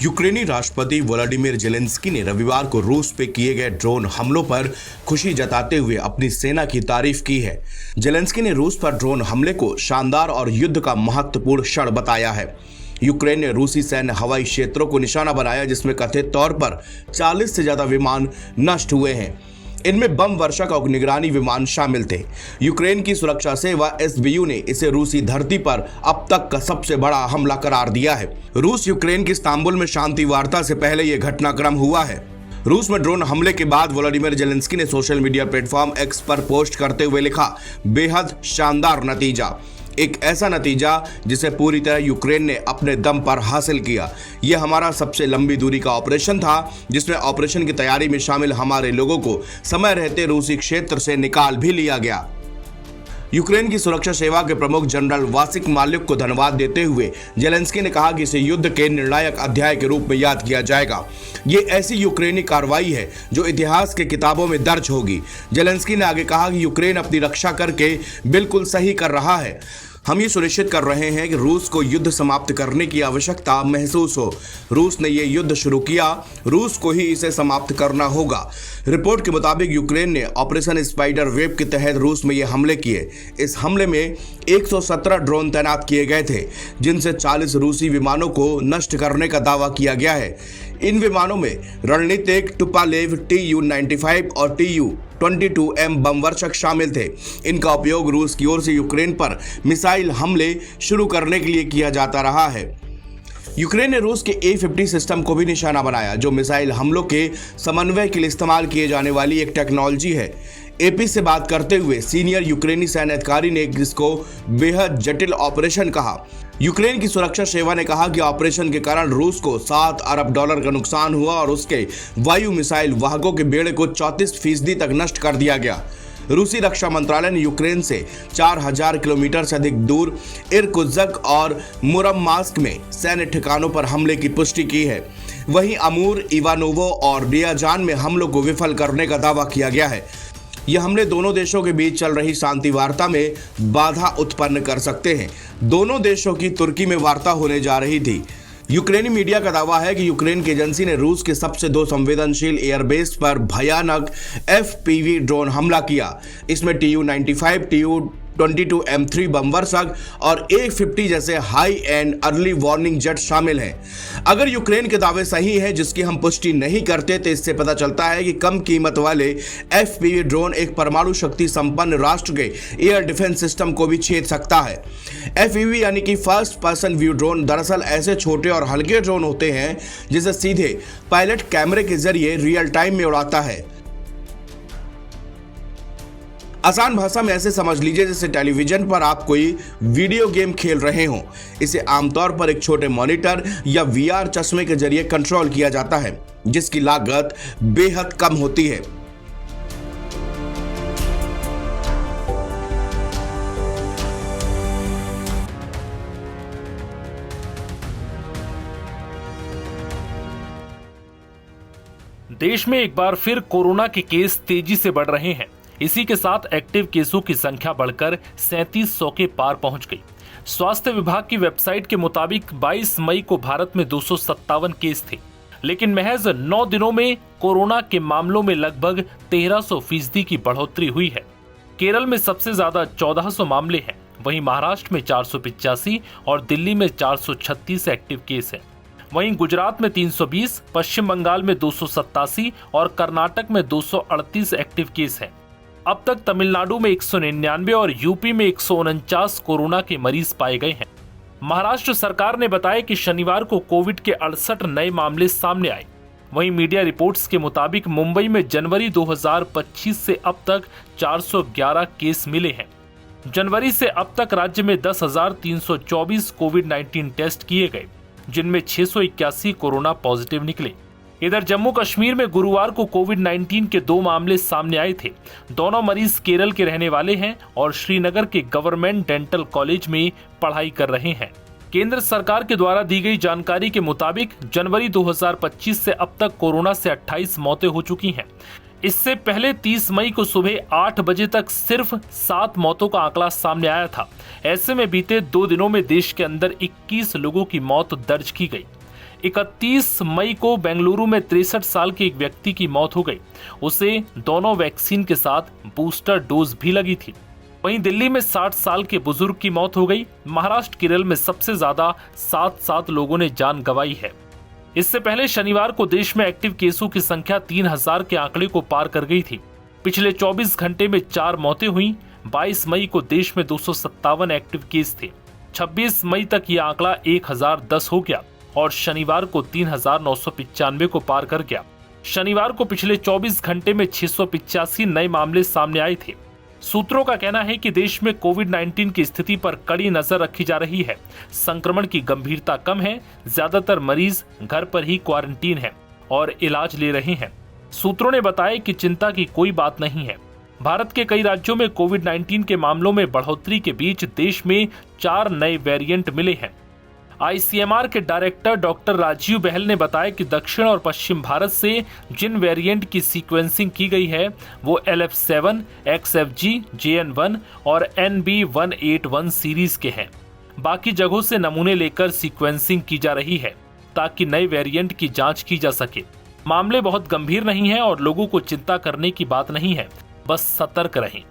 यूक्रेनी राष्ट्रपति Vladimir Zelensky ने रविवार को रूस पे किए गए ड्रोन हमलों पर खुशी जताते हुए अपनी सेना की तारीफ की है। जेलेंस्की ने रूस पर ड्रोन हमले को शानदार और युद्ध का महत्वपूर्ण क्षण बताया है। यूक्रेन ने रूसी सैन्य हवाई क्षेत्रों को निशाना बनाया, जिसमें कथित तौर पर 40 से ज्यादा विमान नष्ट हुए हैं। इनमें बम वर्षक और निगरानी विमान शामिल थे। यूक्रेन की सुरक्षा सेवा एसबीयू ने इसे रूसी धरती पर अब तक का सबसे बड़ा हमला करार दिया है। रूस यूक्रेन की इस्तांबुल में शांति वार्ता से पहले यह घटनाक्रम हुआ है। रूस में ड्रोन हमले के बाद व्लादिमीर जेलेंस्की ने सोशल मीडिया प्लेटफॉर्म एक्स पर पोस्ट करते हुए लिखा, बेहद शानदार नतीजा, एक ऐसा नतीजा जिसे पूरी तरह यूक्रेन ने अपने दम पर हासिल किया। यह हमारा सबसे लंबी दूरी का ऑपरेशन था, जिसमें ऑपरेशन की तैयारी में शामिल हमारे लोगों को समय रहते रूसी क्षेत्र से निकाल भी लिया गया। यूक्रेन की सुरक्षा सेवा के प्रमुख जनरल वासिक माल्युक को धन्यवाद देते हुए जेलेंस्की ने कहा कि इसे युद्ध के निर्णायक अध्याय के रूप में याद किया जाएगा। ये ऐसी यूक्रेनी कार्रवाई है जो इतिहास के किताबों में दर्ज होगी। जेलेंस्की ने आगे कहा कि यूक्रेन अपनी रक्षा करके बिल्कुल सही कर रहा है। हम ये सुनिश्चित कर रहे हैं कि रूस को युद्ध समाप्त करने की आवश्यकता महसूस हो। रूस ने ये युद्ध शुरू किया, रूस को ही इसे समाप्त करना होगा। रिपोर्ट के मुताबिक यूक्रेन ने ऑपरेशन स्पाइडर वेव के तहत रूस में ये हमले किए। इस हमले में 117 ड्रोन तैनात किए गए थे, जिनसे 40 रूसी विमानों को नष्ट करने का दावा किया गया है। इन विमानों में रणनीतिक टुपालेव Tu-95 और Tu-22M बम वर्षक शामिल थे। इनका उपयोग रूस की ओर से यूक्रेन पर मिसाइल हमले शुरू करने के लिए किया जाता रहा है। यूक्रेन ने रूस के A-50 सिस्टम को भी निशाना बनाया, जो मिसाइल हमलों के समन्वय के लिए इस्तेमाल किए जाने वाली एक टेक्नोलॉजी है। AP से बात करते हुए सीनियर यूक्रेनी सैन्य अधिकारी ने इसको बेहद जटिल ऑपरेशन कहा। यूक्रेन की सुरक्षा सेवा ने कहा कि ऑपरेशन के कारण रूस को $7 अरब का नुकसान हुआ और उसके वायु मिसाइल वाहकों के बेड़े को 34% तक नष्ट कर दिया गया। रूसी रक्षा मंत्रालय ने यूक्रेन से 4000 किलोमीटर से अधिक दूर इरकुत्स्क और मुरम्मास्क में सैन्य ठिकानों पर हमले की पुष्टि की है। वहीं अमूर, इवानोवो और रियाजान में हमलों को विफल करने का दावा किया गया है। ये हमले दोनों देशों के बीच चल रही शांति वार्ता में बाधा उत्पन्न कर सकते हैं। दोनों देशों की तुर्की में वार्ता होने जा रही थी। यूक्रेनी मीडिया का दावा है कि यूक्रेन की एजेंसी ने रूस के सबसे 2 संवेदनशील एयरबेस पर भयानक FPV ड्रोन हमला किया। इसमें Tu-95, Tu-22M3 बम वर्षक और A-50 जैसे high and early warning jet शामिल हैं। अगर यूक्रेन के दावे सही हैं, जिसकी हम पुष्टि नहीं करते, तो इससे पता चलता है कि कम कीमत वाले FPV ड्रोन एक परमाणु शक्ति संपन्न राष्ट्र के एयर डिफेंस सिस्टम को भी छेद सकता है। FPV यानी कि फर्स्ट पर्सन व्यू ड्रोन दरअसल ऐसे छोटे और हल्के ड्रोन होते हैं जिसे सीधे पायलट कैमरे के जरिए रियल टाइम में उड़ाता है। आसान भाषा में ऐसे समझ लीजिए जैसे टेलीविजन पर आप कोई वीडियो गेम खेल रहे हों। इसे आमतौर पर एक छोटे मॉनिटर या VR चश्मे के जरिए कंट्रोल किया जाता है, जिसकी लागत बेहद कम होती है। देश में एक बार फिर कोरोना के केस तेजी से बढ़ रहे हैं। इसी के साथ एक्टिव केसों की संख्या बढ़कर 3700 के पार पहुंच गई। स्वास्थ्य विभाग की वेबसाइट के मुताबिक 22 मई को भारत में 257 केस थे, लेकिन महज 9 दिनों में कोरोना के मामलों में लगभग 1300% की बढ़ोतरी हुई है। केरल में सबसे ज्यादा 1400 मामले हैं, वहीं महाराष्ट्र में 485 और दिल्ली में 436 एक्टिव केस हैं। वहीं गुजरात में 320, पश्चिम बंगाल में 287 और कर्नाटक में 238 एक्टिव केस हैं। अब तक तमिलनाडु में 199 और यूपी में 149 कोरोना के मरीज पाए गए हैं। महाराष्ट्र सरकार ने बताया कि शनिवार को कोविड के 68 नए मामले सामने आए। वहीं मीडिया रिपोर्ट्स के मुताबिक मुंबई में जनवरी 2025 से अब तक 411 केस मिले हैं। जनवरी से अब तक राज्य में 10,324 कोविड-19 टेस्ट किए गए, जिनमें 681 कोरोना पॉजिटिव निकले। इधर जम्मू कश्मीर में गुरुवार को कोविड-19 के 2 मामले सामने आए थे। दोनों मरीज केरल के रहने वाले हैं और श्रीनगर के गवर्नमेंट डेंटल कॉलेज में पढ़ाई कर रहे हैं। केंद्र सरकार के द्वारा दी गई जानकारी के मुताबिक जनवरी 2025 से अब तक कोरोना से 28 मौतें हो चुकी हैं। इससे पहले 30 मई को सुबह 8 बजे तक सिर्फ 7 मौतों का आंकड़ा सामने आया था। ऐसे में बीते 2 दिनों में देश के अंदर 21 लोगों की मौत दर्ज की गई। 31 मई को बेंगलुरु में 63 साल के एक व्यक्ति की मौत हो गई। उसे दोनों वैक्सीन के साथ बूस्टर डोज भी लगी थी। वहीं दिल्ली में 60 साल के बुजुर्ग की मौत हो गई। महाराष्ट्र, केरल में सबसे ज्यादा 7 लोगों ने जान गंवाई है। इससे पहले शनिवार को देश में एक्टिव केसों की संख्या 3000 के आंकड़े को पार कर गई थी। पिछले 24 घंटे में 4 मौतें हुई। 22 मई को देश में 257 एक्टिव केस थे। 26 मई तक यह आंकड़ा 1010 हो गया और शनिवार को 3995 को पार कर गया। शनिवार को पिछले 24 घंटे में 685 नए मामले सामने आए थे। सूत्रों का कहना है कि देश में कोविड-19 की स्थिति पर कड़ी नजर रखी जा रही है। संक्रमण की गंभीरता कम है। ज्यादातर मरीज घर पर ही क्वारंटीन हैं और इलाज ले रहे हैं। सूत्रों ने बताया कि चिंता की कोई बात नहीं है। भारत के कई राज्यों में कोविड-19 के मामलों में बढ़ोतरी के बीच देश में 4 नए वेरिएंट मिले हैं। आईसीएमआर के डायरेक्टर डॉक्टर राजीव बहल ने बताया कि दक्षिण और पश्चिम भारत से जिन वेरिएंट की सीक्वेंसिंग की गई है वो LF7, XFG, JN1 और NB181 सीरीज के हैं। बाकी जगहों से नमूने लेकर सीक्वेंसिंग की जा रही है ताकि नए वेरिएंट की जांच की जा सके। मामले बहुत गंभीर नहीं है और लोगों को चिंता करने की बात नहीं है, बस सतर्क रहें।